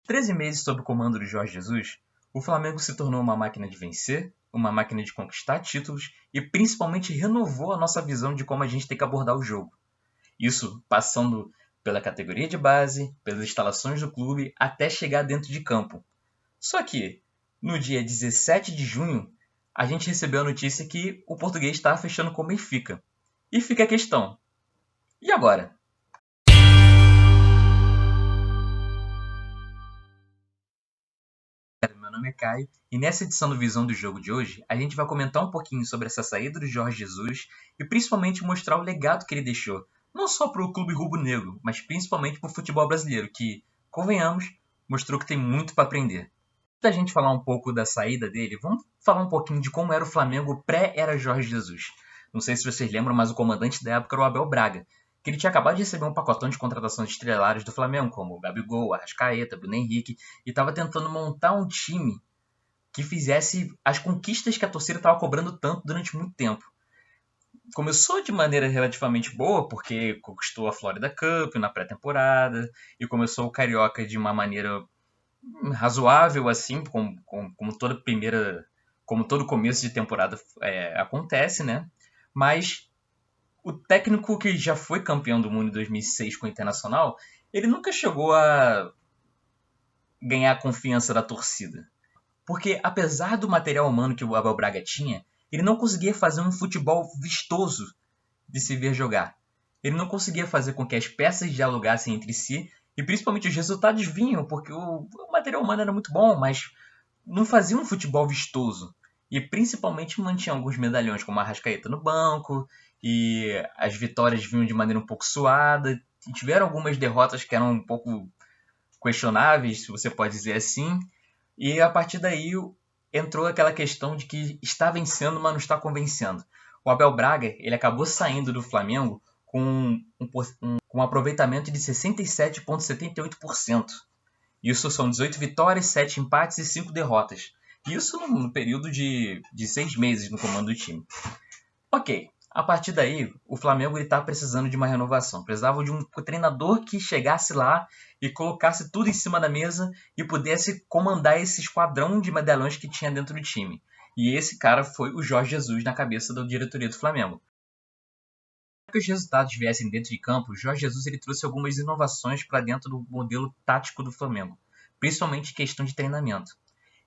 13 meses sob o comando de Jorge Jesus, o Flamengo se tornou uma máquina de vencer, uma máquina de conquistar títulos e principalmente renovou a nossa visão de como a gente tem que abordar o jogo. Isso passando pela categoria de base, pelas instalações do clube, até chegar dentro de campo. Só que, no dia 17 de junho, a gente recebeu a notícia que o português estava fechando com o Benfica. E fica a questão, e agora? Meu nome é Caio, e nessa edição do Visão do Jogo de hoje, a gente vai comentar um pouquinho sobre essa saída do Jorge Jesus e principalmente mostrar o legado que ele deixou, não só para o clube rubro-negro, mas principalmente para o futebol brasileiro, que, convenhamos, mostrou que tem muito para aprender. Antes da gente falar um pouco da saída dele, vamos falar um pouquinho de como era o Flamengo pré-era Jorge Jesus. Não sei se vocês lembram, mas o comandante da época era o Abel Braga, que ele tinha acabado de receber um pacotão de contratações estrelares do Flamengo, como o Gabigol, Arrascaeta, Bruno Henrique, e estava tentando montar um time que fizesse as conquistas que a torcida estava cobrando tanto durante muito tempo. Começou de maneira relativamente boa, porque conquistou a Florida Cup na pré-temporada, e começou o Carioca de uma maneira razoável, assim, como toda primeira, como todo começo de temporada acontece, né? Mas o técnico que já foi campeão do mundo em 2006 com o Internacional, ele nunca chegou a ganhar a confiança da torcida. Porque apesar do material humano que o Abel Braga tinha, ele não conseguia fazer um futebol vistoso de se ver jogar. Ele não conseguia fazer com que as peças dialogassem entre si e principalmente os resultados vinham, porque o material humano era muito bom, mas não fazia um futebol vistoso. E principalmente mantinha alguns medalhões, como a Arrascaeta no banco, e as vitórias vinham de maneira um pouco suada. E tiveram algumas derrotas que eram um pouco questionáveis, se você pode dizer assim. E a partir daí entrou aquela questão de que está vencendo, mas não está convencendo. O Abel Braga ele acabou saindo do Flamengo com um aproveitamento de 67,78%. Isso são 18 vitórias, 7 empates e 5 derrotas. Isso no período de 6 meses no comando do time. Ok, a partir daí, o Flamengo está precisando de uma renovação. Precisava de um treinador que chegasse lá e colocasse tudo em cima da mesa e pudesse comandar esse esquadrão de medalhões que tinha dentro do time. E esse cara foi o Jorge Jesus na cabeça da diretoria do Flamengo. Para que os resultados viessem dentro de campo, o Jorge Jesus ele trouxe algumas inovações para dentro do modelo tático do Flamengo, principalmente questão de treinamento.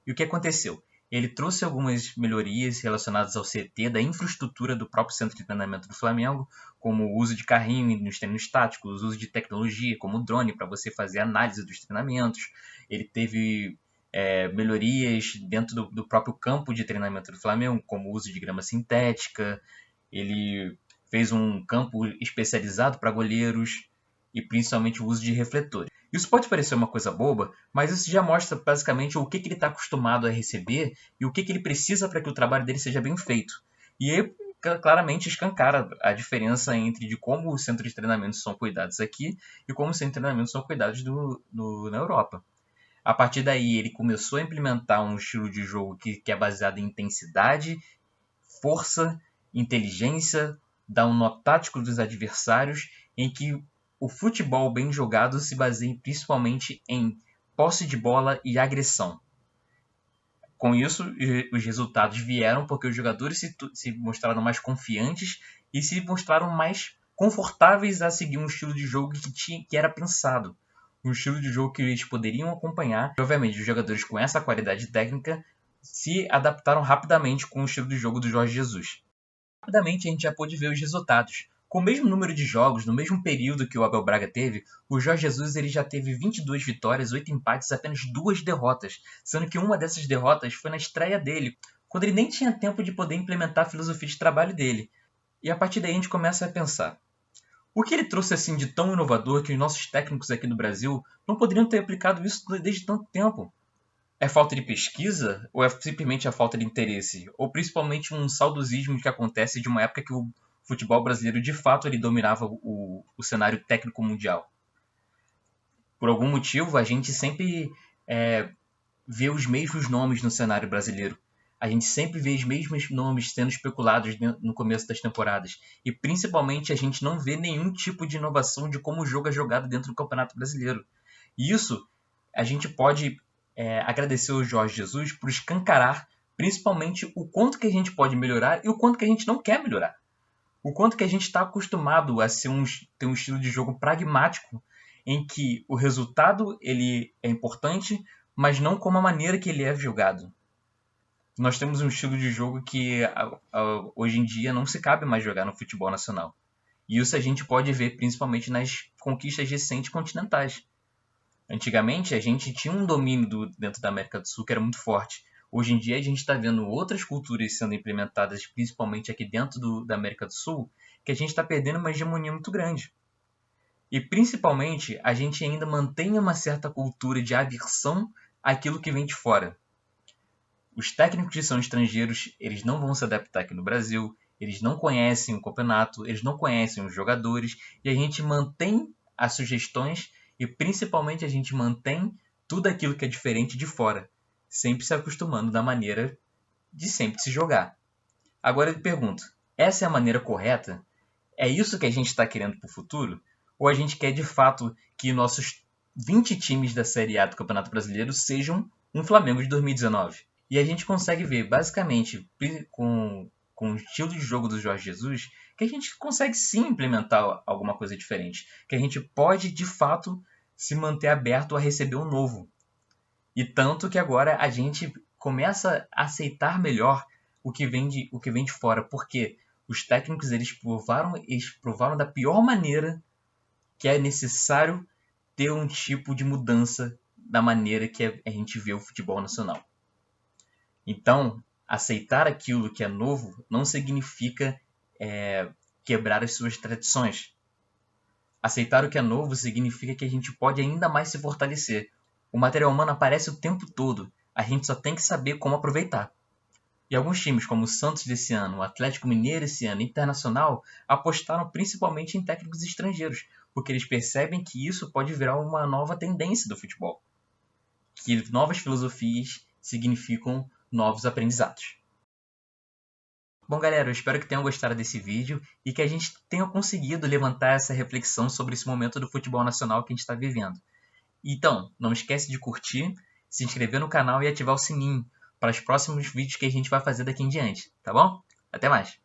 E o que aconteceu? Ele trouxe algumas melhorias relacionadas ao CT, da infraestrutura do próprio centro de treinamento do Flamengo, como o uso de carrinho nos treinos táticos, o uso de tecnologia, como o drone, para você fazer análise dos treinamentos. Ele teve melhorias dentro do próprio campo de treinamento do Flamengo, como o uso de grama sintética. Ele fez um campo especializado para goleiros e principalmente o uso de refletores. Isso pode parecer uma coisa boba, mas isso já mostra basicamente o que ele está acostumado a receber e o que ele precisa para que o trabalho dele seja bem feito. E aí, claramente escancara a diferença entre de como os centros de treinamento são cuidados aqui e como os centros de treinamento são cuidados na Europa. A partir daí, ele começou a implementar um estilo de jogo que é baseado em intensidade, força, inteligência, dar um nó tático dos adversários, em que o futebol bem jogado se baseia principalmente em posse de bola e agressão. Com isso, os resultados vieram porque os jogadores se mostraram mais confiantes e se mostraram mais confortáveis a seguir um estilo de jogo que era pensado. Um estilo de jogo que eles poderiam acompanhar. E, obviamente, os jogadores com essa qualidade técnica se adaptaram rapidamente com o estilo de jogo do Jorge Jesus. Rapidamente a gente já pôde ver os resultados. Com o mesmo número de jogos, no mesmo período que o Abel Braga teve, o Jorge Jesus ele já teve 22 vitórias, 8 empates e apenas 2 derrotas, sendo que uma dessas derrotas foi na estreia dele, quando ele nem tinha tempo de poder implementar a filosofia de trabalho dele. E a partir daí a gente começa a pensar, o que ele trouxe assim de tão inovador que os nossos técnicos aqui no Brasil não poderiam ter aplicado isso desde tanto tempo? É falta de pesquisa ou é simplesmente a falta de interesse? Ou principalmente um saudosismo que acontece de uma época que o futebol brasileiro de fato ele dominava o cenário técnico mundial? Por algum motivo a gente sempre vê os mesmos nomes no cenário brasileiro. A gente sempre vê os mesmos nomes sendo especulados no começo das temporadas. E principalmente a gente não vê nenhum tipo de inovação de como o jogo é jogado dentro do Campeonato Brasileiro. E isso a gente pode agradecer ao Jorge Jesus por escancarar principalmente o quanto que a gente pode melhorar e o quanto que a gente não quer melhorar. O quanto que a gente está acostumado a ter um estilo de jogo pragmático, em que o resultado ele é importante, mas não como a maneira que ele é jogado. Nós temos um estilo de jogo que hoje em dia não se cabe mais jogar no futebol nacional. E isso a gente pode ver principalmente nas conquistas recentes continentais. Antigamente a gente tinha um domínio dentro da América do Sul que era muito forte. Hoje em dia a gente está vendo outras culturas sendo implementadas, principalmente aqui dentro da América do Sul, que a gente está perdendo uma hegemonia muito grande. E principalmente a gente ainda mantém uma certa cultura de aversão àquilo que vem de fora. Os técnicos que são estrangeiros, eles não vão se adaptar aqui no Brasil, eles não conhecem o campeonato, eles não conhecem os jogadores, e a gente mantém as sugestões e principalmente a gente mantém tudo aquilo que é diferente de fora, sempre se acostumando da maneira de sempre se jogar. Agora eu te pergunto, essa é a maneira correta? É isso que a gente está querendo para o futuro? Ou a gente quer de fato que nossos 20 times da Série A do Campeonato Brasileiro sejam um Flamengo de 2019? E a gente consegue ver, basicamente, com o estilo de jogo do Jorge Jesus, que a gente consegue sim implementar alguma coisa diferente. Que a gente pode, de fato, se manter aberto a receber o novo. E tanto que agora a gente começa a aceitar melhor o que vem de fora. Porque os técnicos eles provaram da pior maneira que é necessário ter um tipo de mudança da maneira que a gente vê o futebol nacional. Então, aceitar aquilo que é novo não significa quebrar as suas tradições. Aceitar o que é novo significa que a gente pode ainda mais se fortalecer. O material humano aparece o tempo todo, a gente só tem que saber como aproveitar. E alguns times, como o Santos desse ano, o Atlético Mineiro esse ano, o Internacional, apostaram principalmente em técnicos estrangeiros, porque eles percebem que isso pode virar uma nova tendência do futebol. Que novas filosofias significam novos aprendizados. Bom, galera, eu espero que tenham gostado desse vídeo e que a gente tenha conseguido levantar essa reflexão sobre esse momento do futebol nacional que a gente está vivendo. Então, não esquece de curtir, se inscrever no canal e ativar o sininho para os próximos vídeos que a gente vai fazer daqui em diante, tá bom? Até mais!